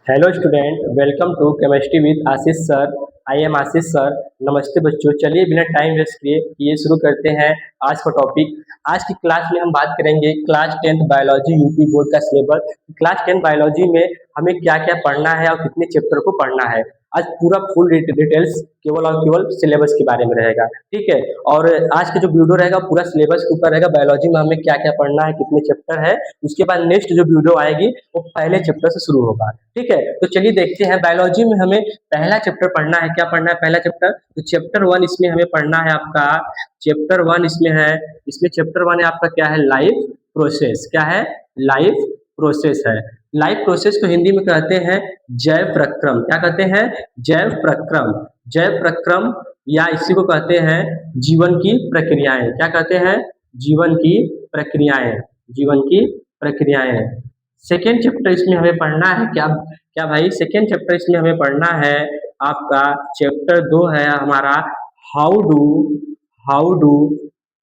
Hello student, welcome to chemistry with Ashish sir. I am Ashish sir. Namaste बच्चों, चलिए बिना time waste किए शुरू करते हैं आज का टॉपिक। आज की क्लास में हम बात करेंगे class 10th biology UP board का सिलेबस। क्लास 10 बायोलॉजी में हमें क्या क्या पढ़ना है और कितने चैप्टर को पढ़ना है। आज पूरा फुल डिटेल्स केवल और केवल सिलेबस के बारे में रहेगा, ठीक है। और आज का जो वीडियो रहेगा पूरा सिलेबस के ऊपर रहेगा। बायोलॉजी में हमें क्या क्या पढ़ना है, कितने चैप्टर है, उसके बाद नेक्स्ट जो वीडियो आएगी वो पहले चैप्टर से शुरू होगा, ठीक है। तो चलिए देखते हैं बायोलॉजी में हमें पहला चैप्टर पढ़ना है। क्या पढ़ना है पहला चैप्टर? तो चैप्टर 1 इसमें हमें पढ़ना है आपका। चैप्टर 1 इसमें है, इसमें चैप्टर 1 है आपका क्या है? Life process. क्या है? लाइफ प्रोसेस है। लाइफ प्रोसेस को हिंदी में कहते हैं जैव प्रक्रम। क्या कहते हैं? जैव प्रक्रम। जैव प्रक्रम या इसी को कहते हैं जीवन की प्रक्रियाएं। क्या कहते हैं? जीवन की प्रक्रियाएं। जीवन की प्रक्रियाएं। सेकेंड चैप्टर इसमें हमें पढ़ना है क्या? क्या भाई? सेकेंड चैप्टर इसमें हमें पढ़ना है आपका चैप्टर 2 है हमारा how do how do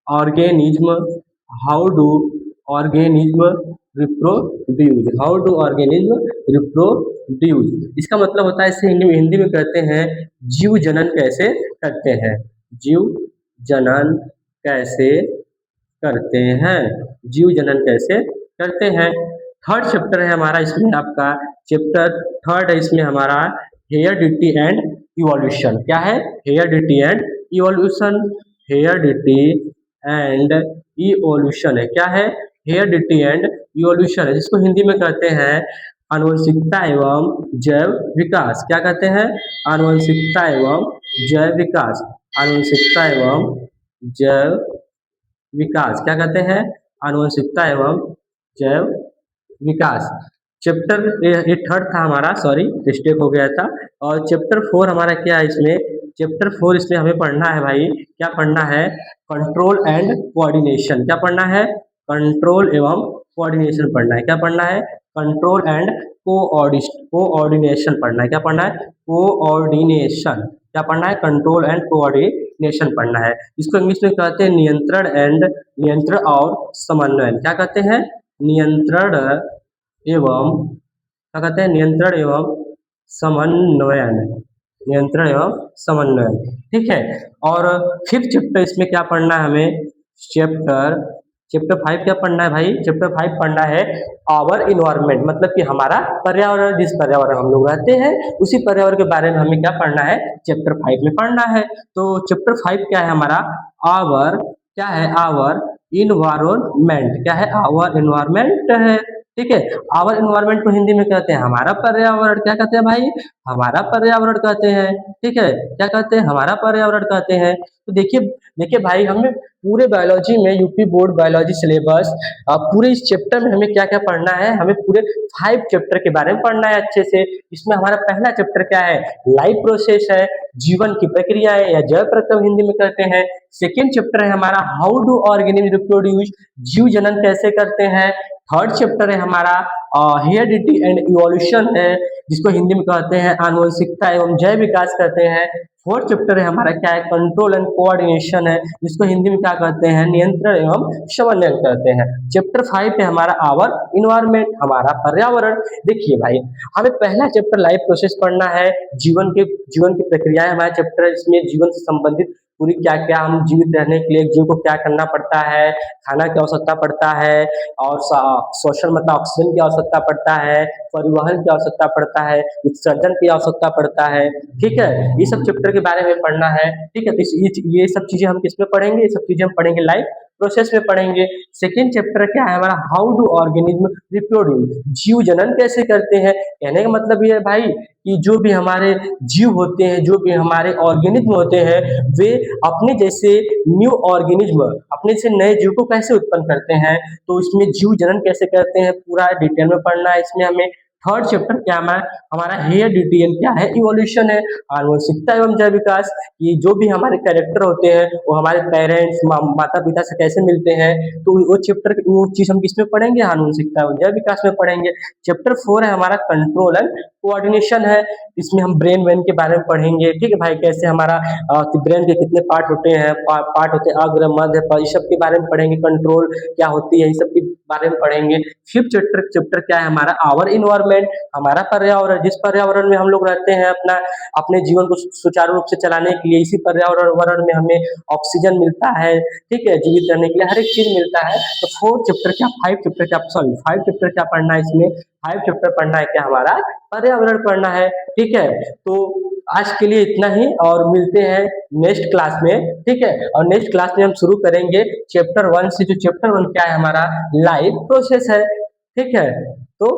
organism how do organism reproduce. How do organism reproduce, इसका मतलब होता है इसे हिंदी में कहते हैं जीव जनन कैसे करते हैं। जीव जनन कैसे करते हैं। जीव जनन कैसे करते हैं। थर्ड चैप्टर है हमारा इसमें आपका। चैप्टर थर्ड है इसमें हमारा हेरिडिटी एंड इवोल्यूशन। क्या है? Heredity and evolution. Heredity and evolution है। क्या है? हेरिडिटी एंड इवोल्यूशन है, जिसको हिंदी में कहते हैं आनुवंशिकता एवं जैव विकास। क्या कहते हैं? आनुवंशिकता एवं जैव विकास। आनुवंशिकता एवं जैव विकास। क्या कहते हैं? आनुवंशिकता एवं जैव विकास। चैप्टर ये थर्ड था हमारा, सॉरी मिस्टेक हो गया था। और चैप्टर 4 हमारा क्या है इसमें? चैप्टर 4 इसमें हमें पढ़ना है भाई। क्या पढ़ना है? Control and coordination. क्या पढ़ना है? कंट्रोल एवं कोऑर्डिनेशन पढ़ना है। क्या पढ़ना है? कंट्रोल एंड कोऑर्डिनेशन पढ़ना है। क्या पढ़ना है? कोऑर्डिनेशन। क्या पढ़ना है? कंट्रोल एंड कोऑर्डिनेशन पढ़ना है। इसको इंग्लिश में कहते हैं नियंत्रण और समन्वय। क्या कहते हैं? नियंत्रण एवं क्या कहते हैं? नियंत्रण एवं समन्वयन। नियंत्रण एवं समन्वयन, ठीक है। और फिफ्थ चैप्टर इसमें क्या पढ़ना है हमें? चैप्टर चैप्टर 5 क्या पढ़ना है भाई? चैप्टर 5 पढ़ना है आवर इन्वायरमेंट, मतलब कि हमारा पर्यावरण, जिस पर्यावरण हम लोग रहते हैं उसी पर्यावरण के बारे में हमें क्या पढ़ना है? चैप्टर 5 में पढ़ना है। तो चैप्टर 5 क्या है हमारा? आवर क्या है? Our environment. क्या है? आवर इन्वायरमेंट है, ठीक है। आवर इन्वायरमेंट को हिंदी में कहते हैं हमारा पर्यावरण। क्या कहते हैं भाई? हमारा पर्यावरण कहते हैं, ठीक है। क्या कहते हैं? हमारा पर्यावरण कहते हैं। तो देखिए देखिए भाई, हमें पूरे बायोलॉजी में यूपी बोर्ड बायोलॉजी सिलेबस पूरे इस चैप्टर में हमें क्या क्या पढ़ना है? हमें पूरे 5 चैप्टर के बारे में पढ़ना है अच्छे से। इसमें हमारा पहला चैप्टर क्या है? लाइफ प्रोसेस है, जीवन की प्रक्रियाएं या जैव प्रक्रम हिंदी में कहते हैं। सेकेंड चैप्टर है हमारा हाउ डू ऑर्गेनिज्म रिप्रोड्यूस, जीव जनन कैसे करते हैं। थर्ड चैप्टर है हमारा हेरिडिटी एंड इवोल्यूशन है, जिसको हिंदी में कहते हैं आनुवंशिकता एवं जैव विकास कहते हैं। फोर्थ चैप्टर है हमारा क्या है? कंट्रोल एंड कोऑर्डिनेशन है, जिसको हिंदी में क्या कहते हैं? नियंत्रण एवं समन्वय कहते हैं। चैप्टर 5 है हमारा आवर इन्वायरमेंट, हमारा पर्यावरण। देखिए भाई, हमें पहला चैप्टर लाइफ प्रोसेस पढ़ना है, जीवन की प्रक्रियाएं हमारा चैप्टर है। इसमें जीवन से संबंधित पूरी क्या क्या हम जीवित रहने के लिए जीव को क्या करना पड़ता है, खाना की आवश्यकता पड़ता है, और श्वसन मतलब ऑक्सीजन की आवश्यकता पड़ता है, परिवहन की आवश्यकता पड़ता है, उत्सर्जन की आवश्यकता पड़ता है, ठीक है। ये सब चैप्टर के बारे में पढ़ना है, ठीक है। तो ये सब चीजें हम किसमें पढ़ेंगे? ये सब चीजें हम पढ़ेंगे लाइफ प्रोसेस में पढ़ेंगे। सेकेंड चैप्टर क्या है हमारा? हाउ डू ऑर्गेनिज्म रिप्रोड्यूस, जीव जनन कैसे करते हैं। कहने का मतलब ये है भाई कि जो भी हमारे जीव होते हैं, जो भी हमारे ऑर्गेनिज्म होते हैं, वे अपने जैसे न्यू ऑर्गेनिज्म, अपने से नए जीव को कैसे उत्पन्न करते हैं। तो इसमें जीव जनन कैसे करते हैं पूरा डिटेल में पढ़ना है इसमें हमें। थर्ड चैप्टर क्या हमारा? हमारा हेरिडिटी एंड क्या है? इवोल्यूशन है, आनुवंशिकता एवं जैव विकास। ये जो भी हमारे कैरेक्टर होते हैं वो हमारे पेरेंट्स माता पिता से कैसे मिलते हैं, तो वो चैप्टर वो चीज हम किसमें पढ़ेंगे? आनुवंशिकता एवं जैव विकास में पढ़ेंगे। चैप्टर 4 है हमारा कंट्रोल एंड कोऑर्डिनेशन है, इसमें हम ब्रेन वेन के बारे में पढ़ेंगे, ठीक है भाई। कैसे हमारा ब्रेन के कितने पार्ट होते हैं, पार्ट होते हैं अग्र मध्य पश्च, सब के बारे में पढ़ेंगे। कंट्रोल क्या होती है, इस सब के बारे में पढ़ेंगे। फिफ्थ चैप्टर चैप्टर क्या है हमारा, आवर इन्वायरमेंट, हमारा पर्यावरण, जिस पर्यावरण में हम लोग रहते हैं अपना अपने जीवन को सुचारू रूप से चलाने के लिए, इसी पर्यावरण में हमें ऑक्सीजन मिलता है, ठीक है, जीवित रहने के लिए हर एक चीज मिलता है। तो फोर्थ चैप्टर क्या, फाइव चैप्टर क्या, सॉरी फाइव चैप्टर क्या पढ़ना है इसमें, फाइव चैप्टर पढ़ना है क्या हमारा, पर्यावरण पढ़ना है, ठीक है। तो आज के लिए इतना ही और मिलते हैं नेक्स्ट क्लास में, ठीक है। और नेक्स्ट क्लास में हम शुरू करेंगे चैप्टर 1 से, जो चैप्टर 1 क्या है हमारा, लाइफ प्रोसेस है, ठीक है। तो